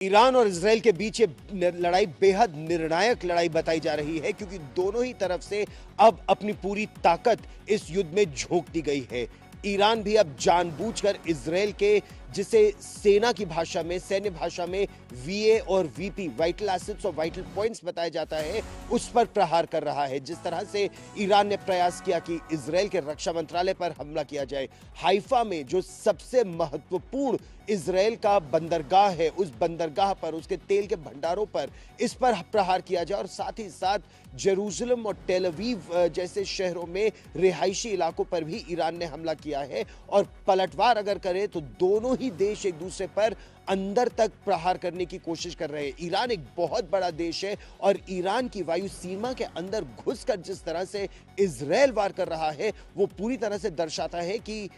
Iran और Israel के बीच ये लड़ाई बेहद निर्णायक लड़ाई बताई जा रही है, क्योंकि दोनों ही तरफ से अब अपनी पूरी ताकत इस युद्ध में झोंक दी गई है। ईरान भी अब जानबूझकर इजराइल के, जिसे सेना की भाषा में, सैन्य भाषा में वीए और वीपी, वाइटल एसेट्स और वाइटल पॉइंट्स बताया जाता है, उस पर प्रहार कर रहा है। जिस तरह से ईरान ने प्रयास किया कि इजराइल के रक्षा मंत्रालय पर हमला किया जाए, हाइफा में जो सबसे महत्वपूर्ण इजराइल का बंदरगाह है, उस बंदरगाह पर, उसके तेल के भंडारों पर इस पर प्रहार किया जाए, और साथ ही साथ जेरूसलम और टेल अवीव जैसे शहरों में रिहायशी इलाकों पर भी ईरान ने हमला किया है। और पलटवार अगर करें तो दोनों ही देश एक दूसरे पर अंदर तक प्रहार करने की कोशिश कर रहे हैं। ईरान एक बहुत बड़ा देश है और ईरान की वायु सीमा के अंदर घुसकर जिस तरह से इजराइल वार कर रहा है, वो पूरी तरह से दर्शाता है कि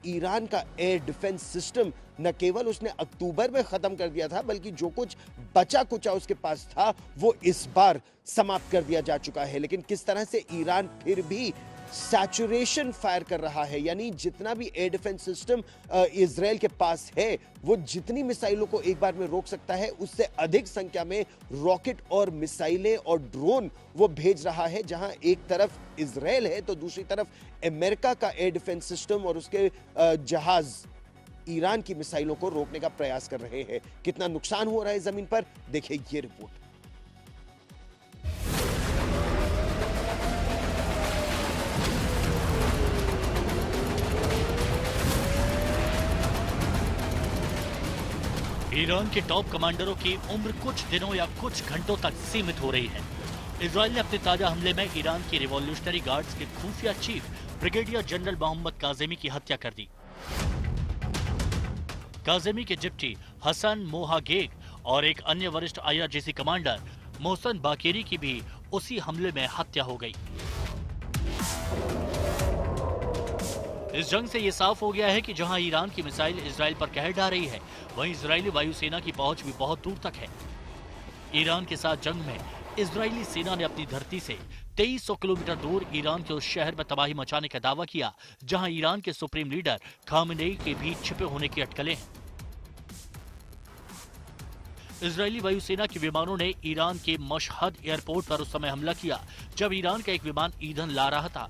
ईरान का एयर डिफेंस सिस्टम न केवल उसने अक्टूबर में खत्म कर दिया था, बल्कि जो कुछ बचा कुचा उसके पास था वो इस बार समाप्त कर दिया जा चुका है। लेकिन किस तरह से ईरान फिर भी सैचुरेशन फायर कर रहा है, यानी जितना भी एयर डिफेंस सिस्टम इजराइल के पास है, वो जितनी मिसाइलों को एक बार में रोक सकता है, उससे अधिक संख्या में रॉकेट और मिसाइलें और ड्रोन वो भेज रहा है। जहां एक तरफ इजराइल है तो दूसरी तरफ अमेरिका का एयर डिफेंस सिस्टम और उसके जहाज ईरान की मिसाइलों को रोकने का प्रयास कर रहे हैं। कितना नुकसान हो रहा है जमीन पर, देखिए ये रिपोर्ट। ईरान के टॉप कमांडरों की उम्र कुछ दिनों या कुछ घंटों तक सीमित हो रही है। इजराइल ने अपने ताजा हमले में ईरान की रिवॉल्यूशनरी गार्ड्स के खुफिया chief brigadier general Mohammad Kazemi की हत्या कर दी। काज़ेमी के डिप्टी हसन मोहागेग और एक अन्य वरिष्ठ IRGC कमांडर मोहसन बाकेरी की भी उसी हमले में हत्या हो गई। इस जंग से ये साफ हो गया है कि जहां ईरान की मिसाइल इजराइल पर कहर ढा रही है, वहीं इजरायली वायुसेना की पहुंच भी बहुत दूर तक है। ईरान के साथ जंग में इजरायली सेना ने अपनी धरती से 2300 किलोमीटर दूर ईरान के उस शहर में तबाही मचाने का दावा किया, जहां ईरान के सुप्रीम लीडर खामेनेई के भी छिपे होने की अटकलें हैं। इजरायली वायुसेना के विमानों ने ईरान के मशहद एयरपोर्ट पर उस समय हमला किया जब ईरान का एक विमान ईंधन ला रहा था।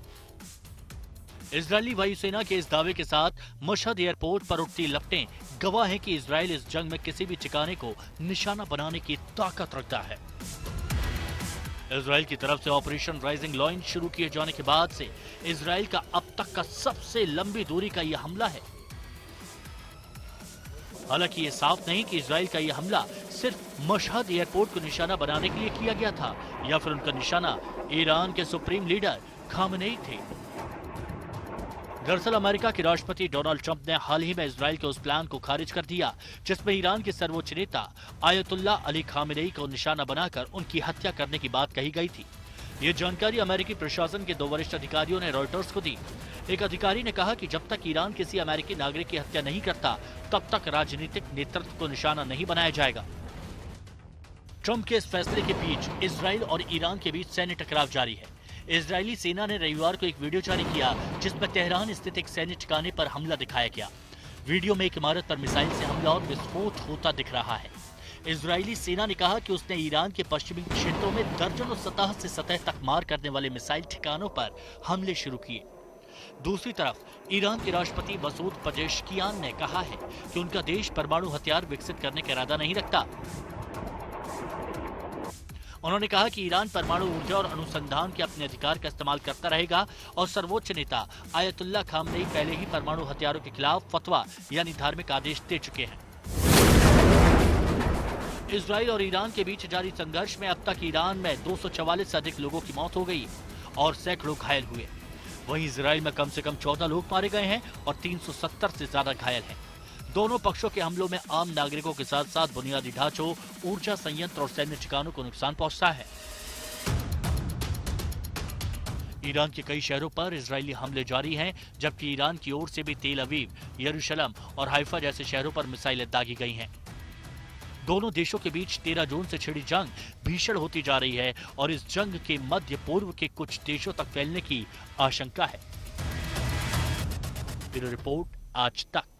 इजरायली वायुसेना के इस दावे के साथ मशहद एयरपोर्ट पर उठती लपटें गवाह है कि इजराइल इस जंग में किसी भी ठिकाने को निशाना बनाने की ताकत रखता है। इजराइल की तरफ से ऑपरेशन राइजिंग लॉइन शुरू किए जाने के बाद से इजराइल का अब तक का सबसे लंबी दूरी का यह हमला है। हालांकि ये साफ नहीं कि इजराइल का यह हमला सिर्फ मशहद एयरपोर्ट को निशाना बनाने के लिए किया गया था या फिर उनका निशाना ईरान के सुप्रीम लीडर खामेनेई थे। दरअसल अमेरिका के राष्ट्रपति डोनाल्ड ट्रंप ने हाल ही में इजराइल के उस प्लान को खारिज कर दिया जिसमें ईरान के सर्वोच्च नेता आयतुल्ला अली खामेनेई को निशाना बनाकर उनकी हत्या करने की बात कही गई थी। ये जानकारी अमेरिकी प्रशासन के 2 वरिष्ठ अधिकारियों ने रॉयटर्स को दी। एक अधिकारी ने कहा कि जब तक ईरान किसी अमेरिकी नागरिक की हत्या नहीं करता, तब तक राजनीतिक नेतृत्व को निशाना नहीं बनाया जाएगा। ट्रंप के इस फैसले के बीच इजराइल और ईरान के बीच सैन्य टकराव जारी है। इजरायली सेना ने रविवार को एक वीडियो जारी किया जिसमें तेहरान स्थित एक सैन्य ठिकाने पर हमला दिखाया गया। वीडियो में एक इमारत पर मिसाइल से हमला और विस्फोट होता दिख रहा है। इजरायली सेना ने कहा कि उसने ईरान के पश्चिमी क्षेत्रों में दर्जनों सतह से सतह तक मार करने वाले मिसाइल ठिकानों पर हमले शुरू किए। दूसरी तरफ ईरान के राष्ट्रपति मसूद पेजेश्कियान ने कहा है कि उनका देश परमाणु हथियार विकसित करने का इरादा नहीं रखता। उन्होंने कहा कि ईरान परमाणु ऊर्जा और अनुसंधान के अपने अधिकार का इस्तेमाल करता रहेगा और सर्वोच्च नेता आयतुल्ला खामेनेई पहले ही परमाणु हथियारों के खिलाफ फतवा यानी धार्मिक आदेश दे चुके हैं। इजराइल और ईरान के बीच जारी संघर्ष में अब तक ईरान में 244 से अधिक लोगों की मौत हो गई और सैकड़ों घायल हुए। वहीं इजराइल में कम से कम 14 लोग मारे गए हैं और 370 से ज्यादा घायल हैं। दोनों पक्षों के हमलों में आम नागरिकों के साथ साथ बुनियादी ढांचों, ऊर्जा संयंत्र और सैन्य ठिकानों को नुकसान पहुंचता है। ईरान के कई शहरों पर इजरायली हमले जारी हैं, जबकि ईरान की ओर से भी तेल अवीव, यरूशलेम और हाइफा जैसे शहरों पर मिसाइलें दागी गई हैं। दोनों देशों के बीच 13 जून से छिड़ी जंग भीषण होती जा रही है और इस जंग के मध्य पूर्व के कुछ देशों तक फैलने की आशंका है। ब्यूरो रिपोर्ट, आज तक।